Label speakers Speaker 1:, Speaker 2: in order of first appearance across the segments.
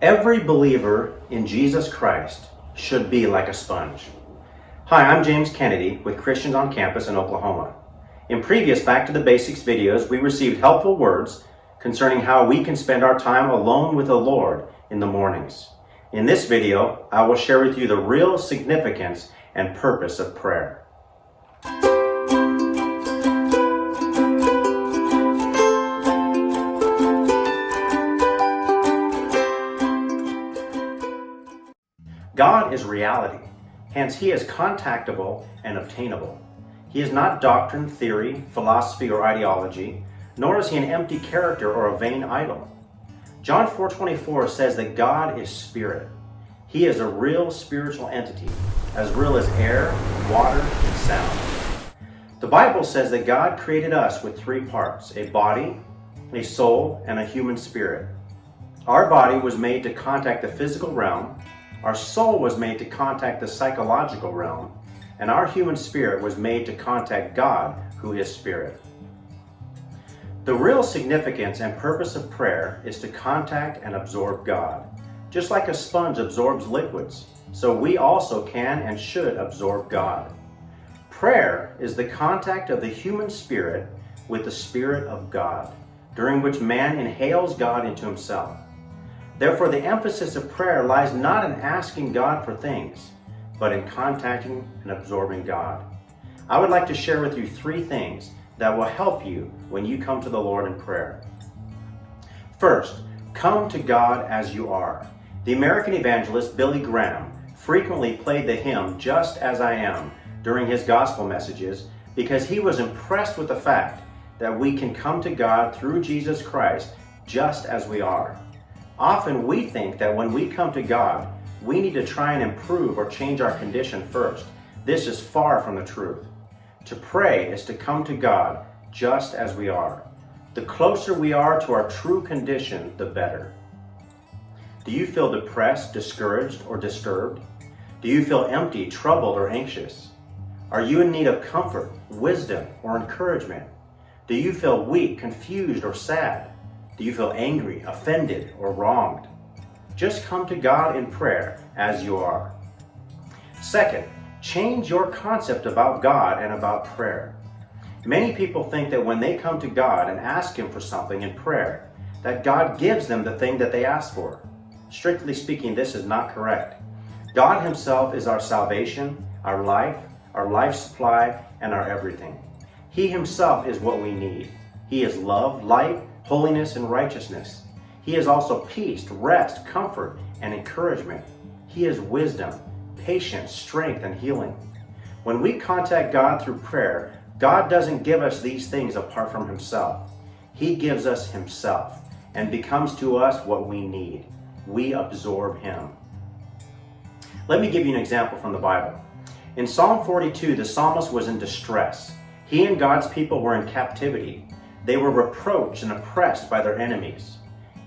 Speaker 1: Every believer in Jesus Christ should be like a sponge. Hi, I'm James Kennedy with Christians on Campus in Oklahoma. In previous Back to the Basics videos, we received helpful words concerning how we can spend our time alone with the Lord in the mornings. In this video, I will share with you the real significance and purpose of prayer. God is reality, hence He is contactable and obtainable. He is not doctrine, theory, philosophy, or ideology, nor is He an empty character or a vain idol. John 4:24 says that God is spirit. He is a real spiritual entity, as real as air, water, and sound. The Bible says that God created us with three parts: a body, a soul, and a human spirit. Our body was made to contact the physical realm, our soul was made to contact the psychological realm, and our human spirit was made to contact God, who is spirit. The real significance and purpose of prayer is to contact and absorb God. Just like a sponge absorbs liquids, so we also can and should absorb God. Prayer is the contact of the human spirit with the Spirit of God, during which man inhales God into himself. Therefore, the emphasis of prayer lies not in asking God for things, but in contacting and absorbing God. I would like to share with you three things that will help you when you come to the Lord in prayer. First, come to God as you are. The American evangelist Billy Graham frequently played the hymn "Just As I Am" during his gospel messages because he was impressed with the fact that we can come to God through Jesus Christ just as we are. Often we think that when we come to God, we need to try and improve or change our condition first. This is far from the truth. To pray is to come to God just as we are. The closer we are to our true condition, the better. Do you feel depressed, discouraged, or disturbed? Do you feel empty, troubled, or anxious? Are you in need of comfort, wisdom, or encouragement? Do you feel weak, confused, or sad? Do you feel angry, offended, or wronged? Just come to God in prayer as you are. Second, change your concept about God and about prayer. Many people think that when they come to God and ask Him for something in prayer, that God gives them the thing that they ask for. Strictly speaking, this is not correct. God Himself is our salvation, our life supply, and our everything. He Himself is what we need. He is love, light, holiness, and righteousness. He is also peace, rest, comfort, and encouragement. He is wisdom, patience, strength, and healing. When we contact God through prayer, God doesn't give us these things apart from Himself. He gives us Himself and becomes to us what we need. We absorb Him. Let me give you an example from the Bible. In Psalm 42, the psalmist was in distress. He and God's people were in captivity. They were reproached and oppressed by their enemies.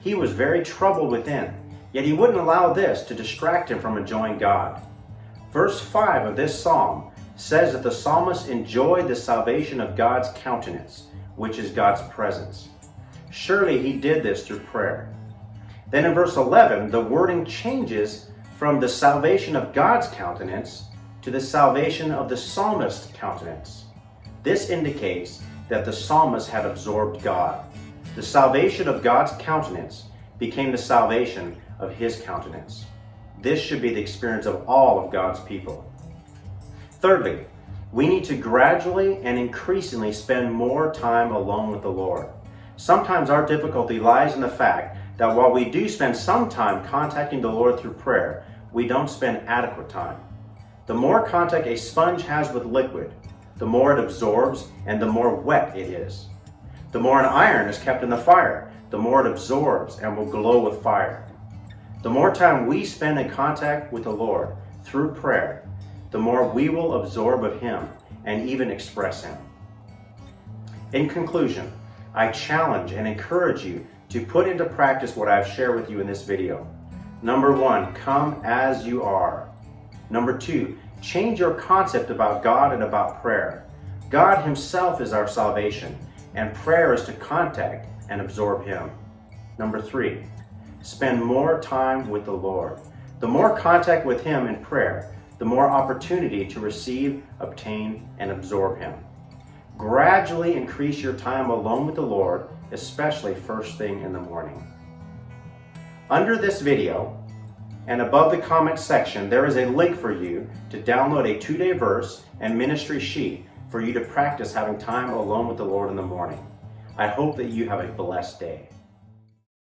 Speaker 1: He was very troubled within, yet he wouldn't allow this to distract him from enjoying God. Verse 5 of this psalm says that the psalmist enjoyed the salvation of God's countenance, which is God's presence. Surely he did this through prayer. Then in verse 11, the wording changes from the salvation of God's countenance to the salvation of the psalmist's countenance. This indicates that the psalmist had absorbed God. The salvation of God's countenance became the salvation of His countenance. This should be the experience of all of God's people. Thirdly, we need to gradually and increasingly spend more time alone with the Lord. Sometimes our difficulty lies in the fact that while we do spend some time contacting the Lord through prayer, we don't spend adequate time. The more contact a sponge has with liquid, the more it absorbs and the more wet it is. The more an iron is kept in the fire, the more it absorbs and will glow with fire. The more time we spend in contact with the Lord through prayer, the more we will absorb of Him and even express Him. In conclusion, I challenge and encourage you to put into practice what I've shared with you in this video. Number 1, come as you are. Number 2, change your concept about God and about prayer. God Himself is our salvation, and prayer is to contact and absorb Him. Number 3, Spend more time with the Lord. The more contact with Him in prayer, the more opportunity to receive, obtain, and absorb Him. Gradually increase your time alone with the Lord, especially first thing in the morning. Under this video and above the comment section, there is a link for you to download a 2-day verse and ministry sheet for you to practice having time alone with the Lord in the morning. I hope that you have a blessed day.